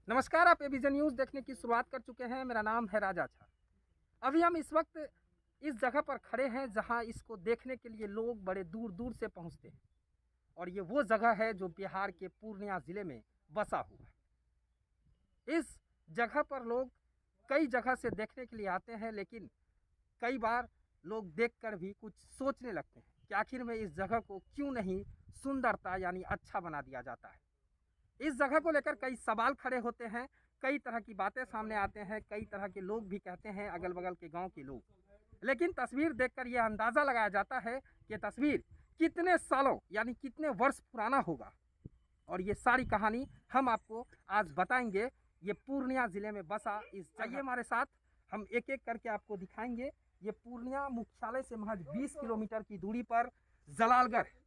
नमस्कार, आप Avision news देखने की शुरुआत कर चुके हैं। मेरा नाम है राजा झा। अभी हम इस वक्त इस जगह पर खड़े हैं जहां इसको देखने के लिए लोग बड़े दूर दूर से पहुंचते हैं और ये वो जगह है जो बिहार के पूर्णिया ज़िले में बसा हुआ है। इस जगह पर लोग कई जगह से देखने के लिए आते हैं, लेकिन कई बार लोग देखकर भी कुछ सोचने लगते हैं कि आखिर में इस जगह को क्यों नहीं सुंदरता यानी अच्छा बना दिया जाता है। इस जगह को लेकर कई सवाल खड़े होते हैं, कई तरह की बातें सामने आते हैं, कई तरह के लोग भी कहते हैं, अगल बगल के गांव के लोग। लेकिन तस्वीर देखकर यह अंदाज़ा लगाया जाता है कि तस्वीर कितने सालों यानी कितने वर्ष पुराना होगा। और ये सारी कहानी हम आपको आज बताएंगे। ये पूर्णिया ज़िले में बसा इस जगह हमारे साथ, हम एक एक करके आपको दिखाएंगे। ये पूर्णिया मुख्यालय से महज 20 किलोमीटर की दूरी पर जलालगढ़ है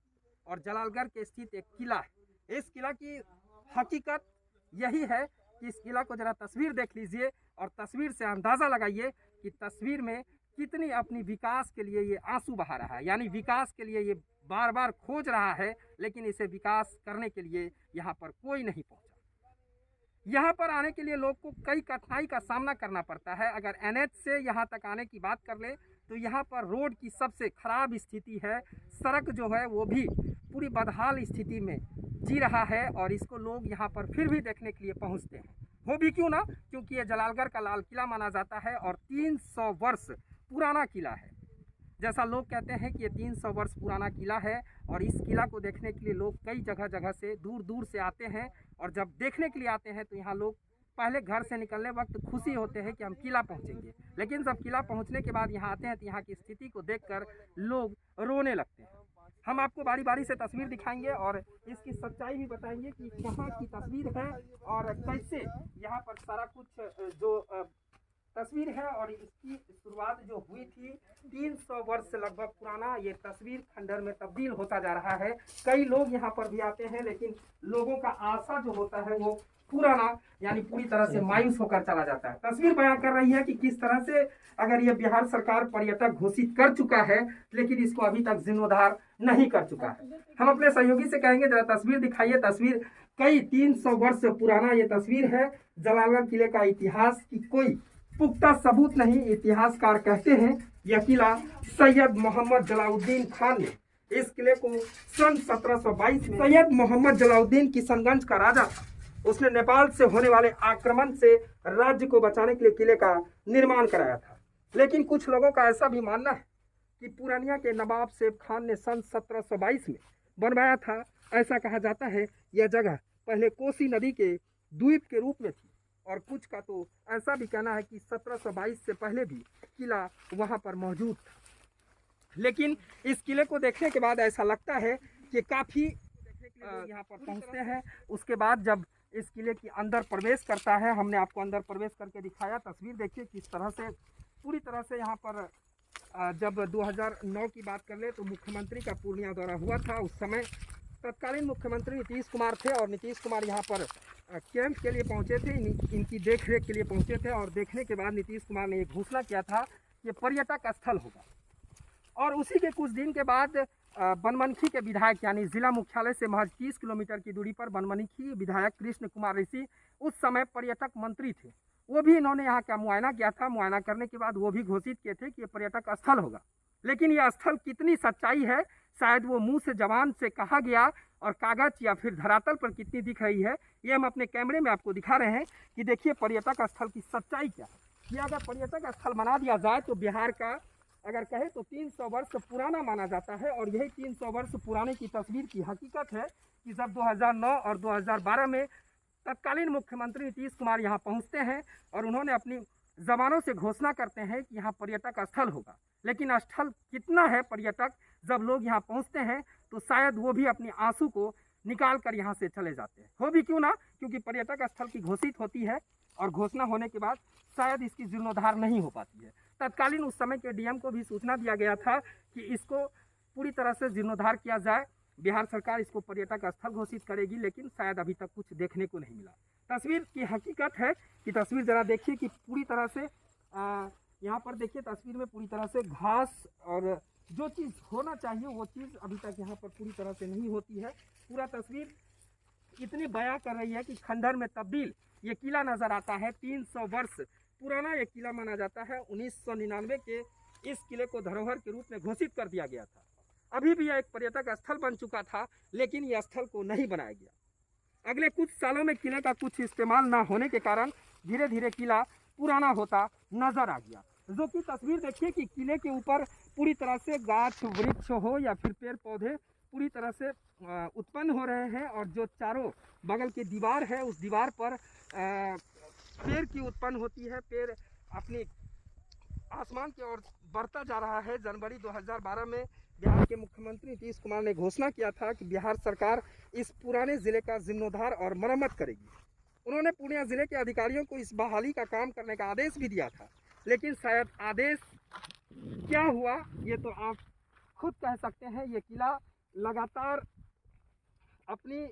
और जलालगढ़ के स्थित एक किला है। इस किला की हकीकत यही है कि इस किला को जरा तस्वीर देख लीजिए और तस्वीर से अंदाज़ा लगाइए कि तस्वीर में कितनी अपनी विकास के लिए ये आंसू बहा रहा है, यानी विकास के लिए ये बार बार खोज रहा है, लेकिन इसे विकास करने के लिए यहाँ पर कोई नहीं पहुँचा। यहाँ पर आने के लिए लोग को कई कठिनाई का सामना करना पड़ता है। अगर एनएच से यहाँ तक आने की बात कर ले तो यहाँ पर रोड की सबसे खराब स्थिति है। सड़क जो है वो भी पूरी बदहाल स्थिति में जी रहा है और इसको लोग यहाँ पर फिर भी देखने के लिए पहुँचते हैं। वो भी क्यों ना, क्योंकि ये जलालगढ़ का लाल किला माना जाता है और 300 वर्ष पुराना किला है। जैसा लोग कहते हैं कि ये 300 वर्ष पुराना किला है और इस किला को देखने के लिए लोग कई जगह जगह से दूर दूर से आते हैं। और जब देखने के लिए आते हैं तो यहाँ लोग पहले घर से निकलने वक्त खुशी होते हैं कि हम किला पहुँचेंगे, लेकिन जब किला पहुँचने के बाद यहाँ आते हैं तो यहाँ की स्थिति को देखकर लोग रोने लगते हैं। हम आपको बारी बारी से तस्वीर दिखाएंगे और इसकी सच्चाई भी बताएंगे कि कहाँ की तस्वीर है और कैसे यहाँ पर सारा कुछ जो तस्वीर है। और इसकी शुरुआत जो हुई थी 300 वर्ष से लगभग पुराना, ये तस्वीर खंडर में तब्दील होता जा रहा है। कई लोग यहाँ पर भी आते हैं, लेकिन लोगों का आशा जो होता है वो पूरा ना यानी पूरी तरह से मायूस होकर चला जाता है। तस्वीर बयां कर रही है कि किस तरह से अगर ये बिहार सरकार पर्यटक घोषित कर चुका है, लेकिन इसको अभी तक जीर्णोद्धार नहीं कर चुका है। हम अपने सहयोगी से कहेंगे जरा तस्वीर दिखाइए। तस्वीर कई 300 वर्ष से पुराना ये तस्वीर है। जलालगढ़ किले का इतिहास की कोई पुख्ता सबूत नहीं। इतिहासकार कहते हैं यह किला सैयद मोहम्मद जलालुद्दीन खान ने इस किले को सन 1722 में, सैयद मोहम्मद जलालुद्दीन किशनगंज का राजा था, उसने नेपाल से होने वाले आक्रमण से राज्य को बचाने के लिए किले का निर्माण कराया था। लेकिन कुछ लोगों का ऐसा भी मानना है कि पूर्णिया के नवाब सेब खान ने सन 1722 में बनवाया था। ऐसा कहा जाता है यह जगह पहले कोसी नदी के द्वीप के रूप में थी और कुछ का तो ऐसा भी कहना है कि 1722 से पहले भी किला वहां पर मौजूद था। लेकिन इस किले को देखने के बाद ऐसा लगता है कि काफ़ी यहाँ पर पहुँचते हैं। उसके बाद जब इस किले के अंदर प्रवेश करता है, हमने आपको अंदर प्रवेश करके दिखाया। तस्वीर देखिए किस तरह से पूरी तरह से यहाँ पर जब 2009 की बात कर ले तो मुख्यमंत्री का पूर्णिया दौरा हुआ था। उस समय तत्कालीन मुख्यमंत्री नीतीश कुमार थे और नीतीश कुमार यहाँ पर कैंप के लिए पहुँचे थे, इनकी देखरेख के लिए पहुँचे थे। और देखने के बाद नीतीश कुमार ने एक घोषणा किया था कि पर्यटक स्थल होगा। और उसी के कुछ दिन के बाद बनमनखी के विधायक यानी जिला मुख्यालय से महज 30 किलोमीटर की दूरी पर बनमनखी विधायक कृष्ण कुमार ऋषि उस समय पर्यटक मंत्री थे। वो भी इन्होंने यहाँ का मुआयना किया था। मुआयना करने के बाद वो भी घोषित किए थे कि ये पर्यटक स्थल होगा। लेकिन यह स्थल कितनी सच्चाई है, शायद वो मुंह से जबान से कहा गया और कागज या फिर धरातल पर कितनी दिख रही है, ये हम अपने कैमरे में आपको दिखा रहे हैं कि देखिए पर्यटक स्थल की सच्चाई क्या है। कि अगर पर्यटक स्थल बना दिया जाए तो बिहार का अगर कहे तो 300 वर्ष पुराना माना जाता है। और यही 300 वर्ष पुराने की तस्वीर की हकीकत है कि जब 2009 और 2012 में तत्कालीन मुख्यमंत्री नीतीश कुमार यहाँ पहुँचते हैं और उन्होंने अपनी जबानों से घोषणा करते हैं कि यहाँ पर्यटक स्थल होगा। लेकिन स्थल कितना है पर्यटक, जब लोग यहाँ पहुँचते हैं तो शायद वो भी अपने आंसू को निकाल कर यहाँ से चले जाते हैं। हो भी क्यों ना, क्योंकि पर्यटक स्थल की घोषित होती है और घोषणा होने के बाद शायद इसकी जीर्णोद्धार नहीं हो पाती है। तत्कालीन उस समय के डीएम को भी सूचना दिया गया था कि इसको पूरी तरह से जीर्णोद्धार किया जाए, बिहार सरकार इसको पर्यटक स्थल घोषित करेगी, लेकिन शायद अभी तक कुछ देखने को नहीं मिला। तस्वीर की हकीकत है कि तस्वीर ज़रा देखिए कि पूरी तरह से यहाँ पर देखिए तस्वीर में पूरी तरह से घास और जो चीज़ होना चाहिए वो चीज़ अभी तक यहाँ पर पूरी तरह से नहीं होती है। पूरा तस्वीर इतनी बयां कर रही है कि खंडहर में तब्दील ये किला नज़र आता है। 300 वर्ष पुराना ये किला माना जाता है। 1999 के इस किले को धरोहर के रूप में घोषित कर दिया गया था। अभी भी यह एक पर्यटक स्थल बन चुका था, लेकिन यह स्थल को नहीं बनाया गया। अगले कुछ सालों में किले का कुछ इस्तेमाल न होने के कारण धीरे धीरे किला पुराना होता नजर आ गया। जो कि तस्वीर देखिए कि किले के ऊपर पूरी तरह से गाछ वृक्ष हो या फिर पेड़ पौधे पूरी तरह से उत्पन्न हो रहे हैं, और जो चारों बगल की दीवार है उस दीवार पर पेड़ की उत्पन्न होती है। पेड़ अपनी आसमान की ओर बढ़ता जा रहा है। जनवरी 2012 में बिहार के मुख्यमंत्री नीतीश कुमार ने घोषणा किया था कि बिहार सरकार इस पुराने ज़िले का जीर्णोद्धार और मरम्मत करेगी। उन्होंने पूर्णिया ज़िले के अधिकारियों को इस बहाली का काम करने का आदेश भी दिया था, लेकिन शायद आदेश क्या हुआ ये तो आप खुद कह सकते हैं। ये किला लगातार अपनी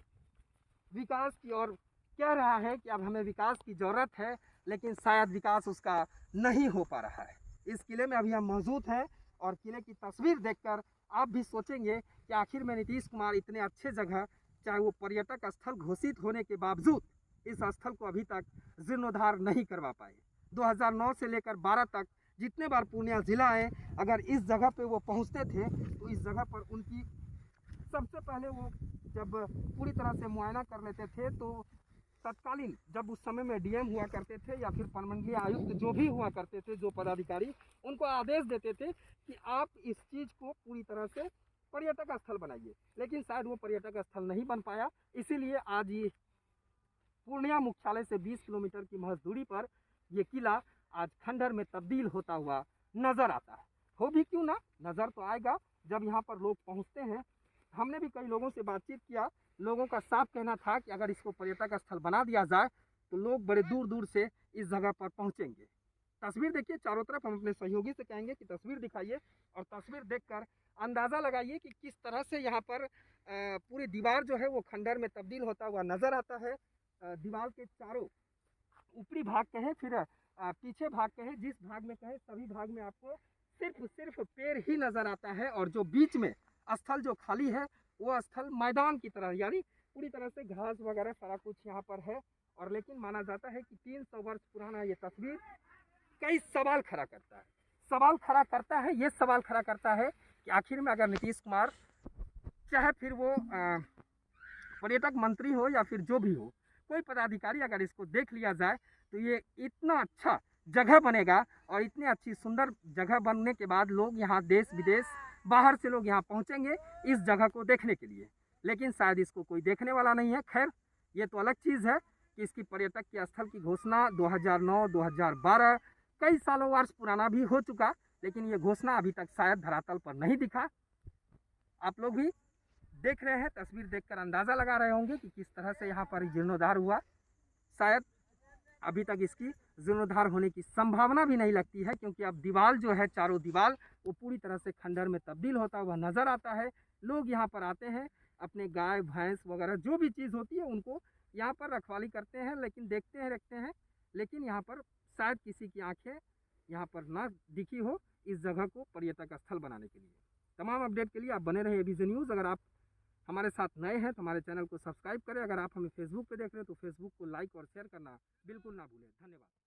विकास की ओर कह रहा है कि अब हमें विकास की ज़रूरत है, लेकिन शायद विकास उसका नहीं हो पा रहा है। इस किले में अभी हम मौजूद हैं और किले की तस्वीर देखकर आप भी सोचेंगे कि आखिर में नीतीश कुमार इतने अच्छे जगह, चाहे वो पर्यटक स्थल घोषित होने के बावजूद, इस स्थल को अभी तक जीर्णोद्धार नहीं करवा पाए। 2009 से लेकर 12 तक जितने बार पूर्णिया ज़िला आए, अगर इस जगह पे वो पहुंचते थे तो इस जगह पर उनकी सबसे पहले वो जब पूरी तरह से मुआयना कर लेते थे तो तत्कालीन जब उस समय में डीएम हुआ करते थे या फिर प्रमंडलीय आयुक्त जो भी हुआ करते थे, जो पदाधिकारी, उनको आदेश देते थे कि आप इस चीज़ को पूरी तरह से पर्यटक स्थल बनाइए। लेकिन शायद वो पर्यटक स्थल नहीं बन पाया, इसीलिए आज ये पूर्णिया मुख्यालय से 20 किलोमीटर की महज दूरी पर ये किला आज खंडहर में तब्दील होता हुआ नज़र आता है। हो भी क्यों ना, नज़र तो आएगा जब यहाँ पर लोग पहुँचते हैं। हमने भी कई लोगों से बातचीत किया, लोगों का साफ कहना था कि अगर इसको पर्यटक स्थल बना दिया जाए तो लोग बड़े दूर दूर से इस जगह पर पहुँचेंगे। तस्वीर देखिए चारों तरफ, हम अपने सहयोगी से कहेंगे कि तस्वीर दिखाइए और तस्वीर देखकर अंदाज़ा लगाइए कि किस तरह से यहाँ पर पूरी दीवार जो है वो खंडहर में तब्दील होता हुआ नज़र आता है। दीवार के चारों ऊपरी भाग कहें फिर पीछे भाग कहें, जिस भाग में कहें सभी भाग में आपको सिर्फ पेड़ ही नज़र आता है, और जो बीच में स्थल जो खाली है वो स्थल मैदान की तरह, यानी पूरी तरह से घास वगैरह सारा कुछ यहाँ पर है। और लेकिन माना जाता है कि 300 वर्ष पुराना ये तस्वीर कई सवाल खड़ा करता है। ये सवाल खड़ा करता है कि आखिर में अगर नीतीश कुमार, चाहे फिर वो पर्यटक मंत्री हो या फिर जो भी हो, कोई पदाधिकारी, अगर इसको देख लिया जाए तो ये इतना अच्छा जगह बनेगा, और इतनी अच्छी सुंदर जगह बनने के बाद लोग यहाँ देश विदेश बाहर से लोग यहाँ पहुँचेंगे इस जगह को देखने के लिए। लेकिन शायद इसको कोई देखने वाला नहीं है। खैर, ये तो अलग चीज़ है कि इसकी पर्यटक के स्थल की घोषणा 2009, 2012 कई सालों वर्ष पुराना भी हो चुका, लेकिन ये घोषणा अभी तक शायद धरातल पर नहीं दिखा। आप लोग भी देख रहे हैं, तस्वीर देखकर अंदाज़ा लगा रहे होंगे कि किस तरह से यहाँ पर जीर्णोद्धार हुआ। शायद अभी तक इसकी जीर्णोद्धार होने की संभावना भी नहीं लगती है, क्योंकि अब दीवार जो है, चारों दीवार, वो पूरी तरह से खंडहर में तब्दील होता हुआ नज़र आता है। लोग यहाँ पर आते हैं, अपने गाय भैंस वगैरह जो भी चीज़ होती है उनको यहाँ पर रखवाली करते हैं, लेकिन देखते हैं। लेकिन यहाँ पर शायद किसी की आंखें यहाँ पर ना दिखी हो इस जगह को पर्यटक स्थल बनाने के लिए। तमाम अपडेट के लिए आप बने रहे एबीजे न्यूज़। अगर आप हमारे साथ नए हैं तो हमारे चैनल को सब्सक्राइब करें। अगर आप हमें फेसबुक पे देख रहे हैं तो फेसबुक को लाइक और शेयर करना बिल्कुल ना भूलें। धन्यवाद।